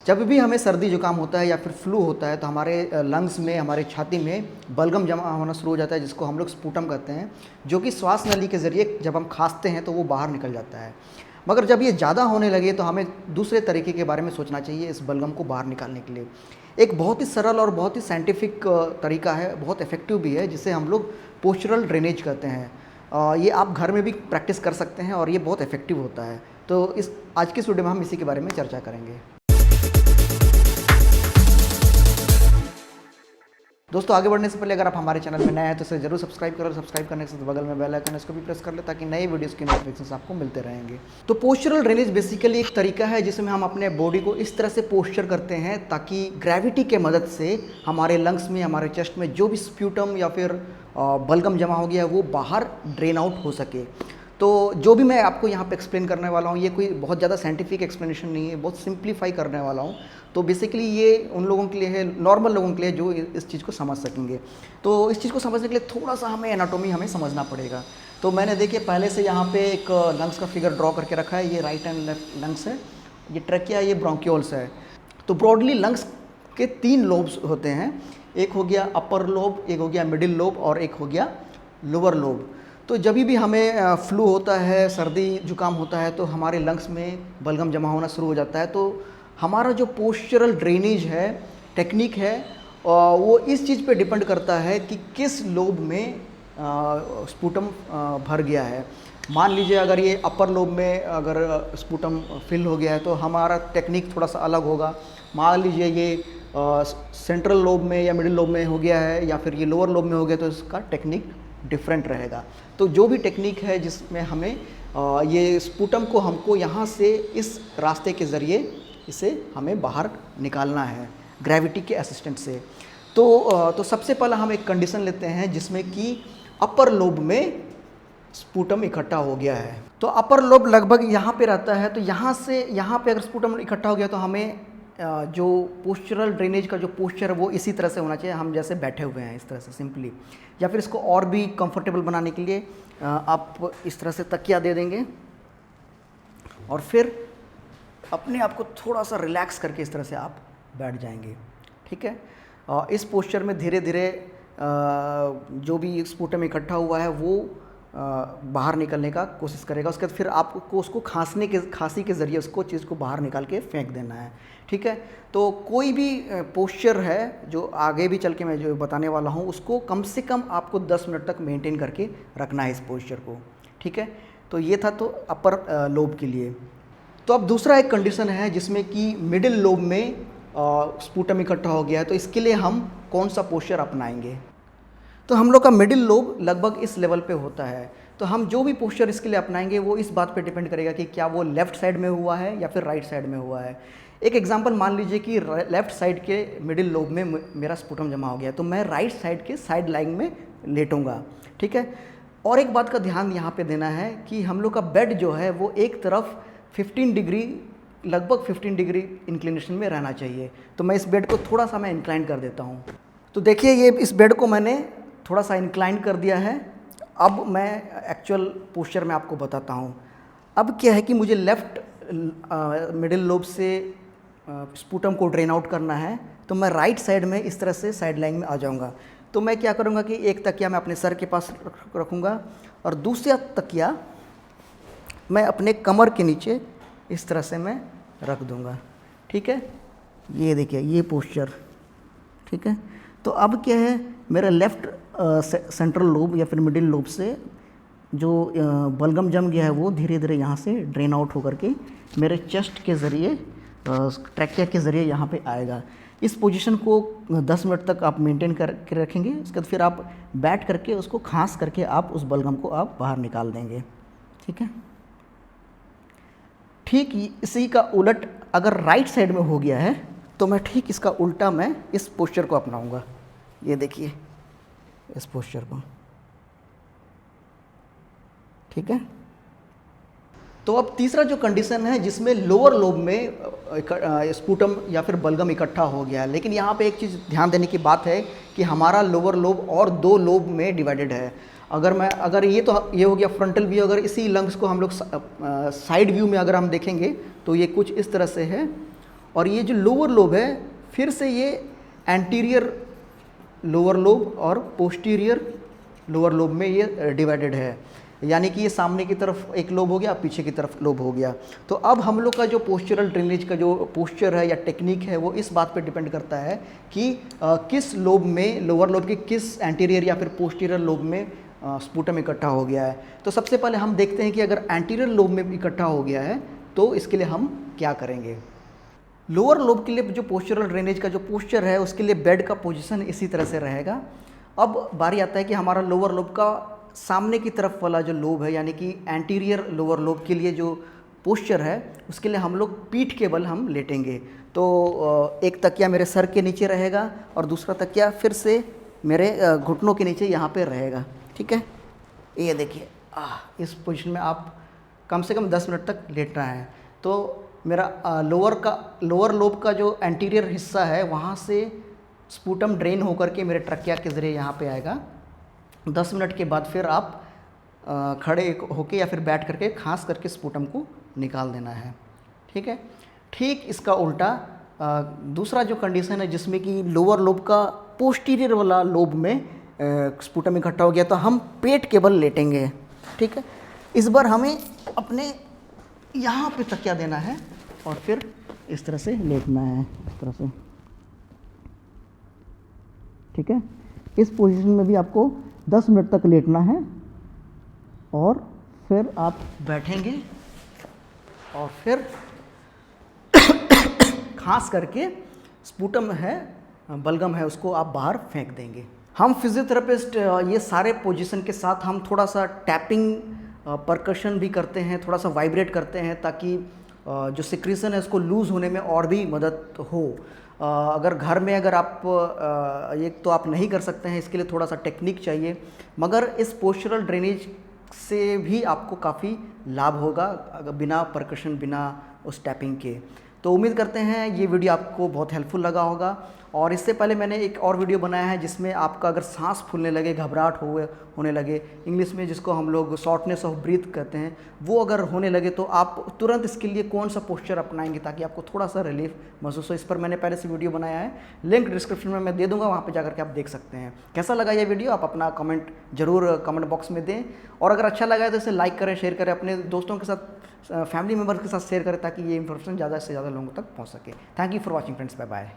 जब भी हमें सर्दी जुकाम होता है या फिर फ्लू होता है तो हमारे लंग्स में, हमारे छाती में बलगम जमा होना शुरू हो जाता है, जिसको हम लोग स्पूटम कहते हैं, जो कि श्वास नली के ज़रिए जब हम खांसते हैं तो वो बाहर निकल जाता है। मगर जब ये ज़्यादा होने लगे तो हमें दूसरे तरीके के बारे में सोचना चाहिए इस बलगम को बाहर निकालने के लिए। एक बहुत ही सरल और बहुत ही साइंटिफिक तरीका है, बहुत इफ़ेक्टिव भी है, जिसे हम लोग पोस्चरल ड्रेनेज कहते हैं। ये आप घर में भी प्रैक्टिस कर सकते हैं और ये बहुत इफ़ेक्टिव होता है। तो इस आज की वीडियो में हम इसी के बारे में चर्चा करेंगे। दोस्तों, आगे बढ़ने से पहले अगर आप हमारे चैनल में नए हैं तो इसे जरूर सब्सक्राइब करो। सब्सक्राइब करने के साथ बगल में बेल आइकन इसको भी प्रेस कर ले, ताकि नए वीडियोस के नोटिफिकेशंस आपको मिलते रहेंगे। तो पोस्चरल ड्रेनेज बेसिकली एक तरीका है जिसमें हम अपने बॉडी को इस तरह से पोस्चर करते हैं ताकि ग्रेविटी के मदद से हमारे लंग्स में, हमारे चेस्ट में जो भी स्प्यूटम या फिर बलगम जमा हो गया है वो बाहर ड्रेन आउट हो सके। तो जो भी मैं आपको यहाँ पे एक्सप्लेन करने वाला हूँ, ये कोई बहुत ज़्यादा साइंटिफिक एक्सप्लेनेशन नहीं है, बहुत सिंप्लीफाई करने वाला हूँ। तो बेसिकली ये उन लोगों के लिए है, नॉर्मल लोगों के लिए, जो इस चीज़ को समझ सकेंगे। तो इस चीज़ को समझने के लिए थोड़ा सा हमें एनाटॉमी हमें समझना पड़ेगा। तो मैंने देखिए पहले से यहाँ पे एक लंग्स का फिगर ड्रॉ करके रखा है। ये राइट एंड लेफ्ट लंग्स है, ये ट्रैकिया, ये ब्रोंक्यूल्स है। तो ब्रॉडली लंग्स के 3 लोब्स होते हैं। एक हो गया अपर लोब, एक हो गया मिडिल लोब और एक हो गया लोअर लोब। तो जब भी हमें फ्लू होता है, सर्दी जुकाम होता है, तो हमारे लंग्स में बलगम जमा होना शुरू हो जाता है। तो हमारा जो पोस्चरल ड्रेनेज है, टेक्निक है, वो इस चीज़ पे डिपेंड करता है कि किस लोब में स्पूटम भर गया है। मान लीजिए अगर ये अपर लोब में अगर स्पूटम फिल हो गया है तो हमारा टेक्निक थोड़ा सा अलग होगा। मान लीजिए ये सेंट्रल लोब में या मिडिल लोब में हो गया है या फिर ये लोअर लोब में हो गया, तो इसका टेक्निक डिफरेंट रहेगा। तो जो भी टेक्निक है जिसमें हमें ये स्पूटम को हमको यहाँ से इस रास्ते के ज़रिए इसे हमें बाहर निकालना है ग्रेविटी के असिस्टेंट से। तो सबसे पहला हम एक कंडीशन लेते हैं जिसमें कि अपर लोब में स्पूटम इकट्ठा हो गया है। तो अपर लोब लगभग यहाँ पे रहता है। तो यहाँ से यहाँ पे अगर स्पूटम इकट्ठा हो गया तो हमें जो पोस्चरल ड्रेनेज का जो पोस्चर है वो इसी तरह से होना चाहिए, हम जैसे बैठे हुए हैं इस तरह से सिंपली। या फिर इसको और भी कंफर्टेबल बनाने के लिए आप इस तरह से तकिया दे देंगे और फिर अपने आप को थोड़ा सा रिलैक्स करके इस तरह से आप बैठ जाएंगे। ठीक है। इस पोस्चर में धीरे धीरे जो भी स्पूटम इकट्ठा हुआ है वो बाहर निकलने का कोशिश करेगा। उसके बाद फिर आपको उसको खांसी के ज़रिए उसको चीज़ को बाहर निकाल के फेंक देना है। ठीक है। तो कोई भी पोस्चर है जो आगे भी चल के मैं जो बताने वाला हूँ, उसको कम से कम आपको 10 मिनट तक मेंटेन करके रखना है इस पोस्चर को। ठीक है। तो ये था तो अपर लोब के लिए। तो अब दूसरा एक कंडीशन है जिसमें कि मिडिल लोब में स्पूटम इकट्ठा हो गया है। तो इसके लिए हम कौन सा पोस्चर अपनाएंगे? तो हम लोग का मिडिल लोब लगभग इस लेवल पे होता है। तो हम जो भी पोस्चर इसके लिए अपनाएंगे वो इस बात पे डिपेंड करेगा कि क्या वो लेफ़्ट साइड में हुआ है या फिर राइट साइड में हुआ है। एक एग्जांपल मान लीजिए कि लेफ़्ट साइड के मिडिल लोब में मेरा स्पूटम जमा हो गया, तो मैं राइट साइड के साइड लाइन में लेटूंगा। ठीक है। और एक बात का ध्यान यहाँ पे देना है कि हम लोग का बेड जो है वो एक तरफ 15 डिग्री, लगभग 15 डिग्री इंक्लिनेशन में रहना चाहिए। तो मैं इस बेड को थोड़ा सा मैं इंक्लाइन कर देता हूँ। तो देखिए ये इस बेड को मैंने थोड़ा सा इंक्लाइन कर दिया है। अब मैं एक्चुअल पोस्चर में आपको बताता हूँ। अब क्या है कि मुझे लेफ़्ट मिडिल लोब से स्पूटम को ड्रेन आउट करना है, तो मैं राइट साइड में इस तरह से साइड लाइन में आ जाऊँगा। तो मैं क्या करूँगा कि एक तकिया मैं अपने सर के पास रखूँगा और दूसरा तकिया मैं अपने कमर के नीचे इस तरह से मैं रख दूँगा। ठीक है। ये देखिए ये पोस्चर। ठीक है। तो अब क्या है, मेरा लेफ़्ट सेंट्रल लोब या फिर मिडिल लोब से जो बलगम जम गया है वो धीरे धीरे यहाँ से ड्रेन आउट होकर के मेरे चेस्ट के ज़रिए, ट्रैकिया के ज़रिए यहाँ पे आएगा। इस पोजीशन को 10 मिनट तक आप मेंटेन करके रखेंगे। उसके बाद फिर आप बैठ करके उसको खांस करके आप उस बलगम को आप बाहर निकाल देंगे। ठीक है। ठीक इसी का उलट अगर राइट साइड में हो गया है तो मैं ठीक इसका उल्टा मैं इस पोस्चर को अपनाऊंगा। ये देखिए इस पोस्चर को। ठीक है। तो अब तीसरा जो कंडीशन है जिसमें लोअर लोब में स्पूटम या फिर बलगम इकट्ठा हो गया है, लेकिन यहाँ पे एक चीज़ ध्यान देने की बात है कि हमारा लोअर लोब और 2 लोब में डिवाइडेड है। अगर ये हो गया फ्रंटल व्यू। अगर इसी लंग्स को हम लोग साइड व्यू में अगर हम देखेंगे तो ये कुछ इस तरह से है और ये जो लोअर लोब है फिर से ये एंटीरियर लोअर लोब और पोस्टीरियर लोअर लोब में ये डिवाइडेड है, यानी कि ये सामने की तरफ एक लोब हो गया, पीछे की तरफ लोब हो गया। तो अब हम लोग का जो पोस्चरल ड्रेनेज का जो पोस्चर है या टेक्निक है वो इस बात पे डिपेंड करता है कि किस लोब में, लोअर लोब के किस एंटीरियर या फिर पोस्टीरियर लोब में स्पूटम इकट्ठा हो गया है। तो सबसे पहले हम देखते हैं कि अगर एंटीरियर लोब में इकट्ठा हो गया है तो इसके लिए हम क्या करेंगे। लोअर लोब के लिए जो पोस्चरल ड्रेनेज का जो पोस्चर है उसके लिए बेड का पोजीशन इसी तरह से रहेगा। अब बारी आता है कि हमारा लोअर लोब का सामने की तरफ वाला जो लोब है, यानी कि एंटीरियर लोअर लोब के लिए जो पोस्चर है उसके लिए हम लोग पीठ के बल हम लेटेंगे। तो एक तकिया मेरे सर के नीचे रहेगा और दूसरा तकिया फिर से मेरे घुटनों के नीचे यहाँ पे रहेगा, ठीक है। ये देखिए इस पोजीशन में आप कम से कम 10 मिनट तक लेटना है। तो मेरा लोअर लोब का जो एंटीरियर हिस्सा है वहाँ से स्पूटम ड्रेन होकर के मेरे ट्रकिया के ज़रिए यहाँ पे आएगा। 10 मिनट के बाद फिर आप खड़े होके या फिर बैठ करके खांस करके स्पूटम को निकाल देना है, ठीक है। ठीक इसका उल्टा दूसरा जो कंडीशन है जिसमें कि लोअर लोब का पोस्टीरियर वाला लोब में स्पूटम इकट्ठा हो गया तो हम पेट के बल लेटेंगे, ठीक है। इस बार हमें अपने यहाँ पे तकिया देना है और फिर इस तरह से लेटना है, इस तरह से, ठीक है। इस पोजीशन में भी आपको 10 मिनट तक लेटना है और फिर आप बैठेंगे और फिर खास करके स्पूटम है, बलगम है, उसको आप बाहर फेंक देंगे। हम फिजियोथेरेपिस्ट ये सारे पोजीशन के साथ हम थोड़ा सा टैपिंग परकशन भी करते हैं, थोड़ा सा वाइब्रेट करते हैं ताकि जो सिक्रीशन है उसको लूज़ होने में और भी मदद हो। अगर घर में अगर आप ये तो आप नहीं कर सकते हैं, इसके लिए थोड़ा सा टेक्निक चाहिए, मगर इस पोस्चरल ड्रेनेज से भी आपको काफ़ी लाभ होगा बिना परकशन, बिना उस टैपिंग के। तो उम्मीद करते हैं ये वीडियो आपको बहुत हेल्पफुल लगा होगा। और इससे पहले मैंने एक और वीडियो बनाया है जिसमें आपका अगर सांस फूलने लगे, घबराहट होने लगे, इंग्लिश में जिसको हम लोग शॉर्टनेस ऑफ ब्रीथ कहते हैं, वो अगर होने लगे तो आप तुरंत इसके लिए कौन सा पोस्चर अपनाएंगे ताकि आपको थोड़ा सा रिलीफ महसूस हो। इस पर मैंने पहले से वीडियो बनाया है, लिंक डिस्क्रिप्शन में मैं दे दूंगा, वहाँ पर जाकर के आप देख सकते हैं। कैसा लगा ये वीडियो आप अपना कमेंट जरूर कमेंट बॉक्स में दें, और अगर अच्छा लगा है तो इसे लाइक करें, शेयर करें, अपने दोस्तों के साथ, फैमिली मेम्बर्स के साथ शेयर करें ताकि ये इन्फॉर्मेशन ज़्यादा से ज़्यादा लोगों तक पहुँच सके। Thank you for watching friends, bye bye.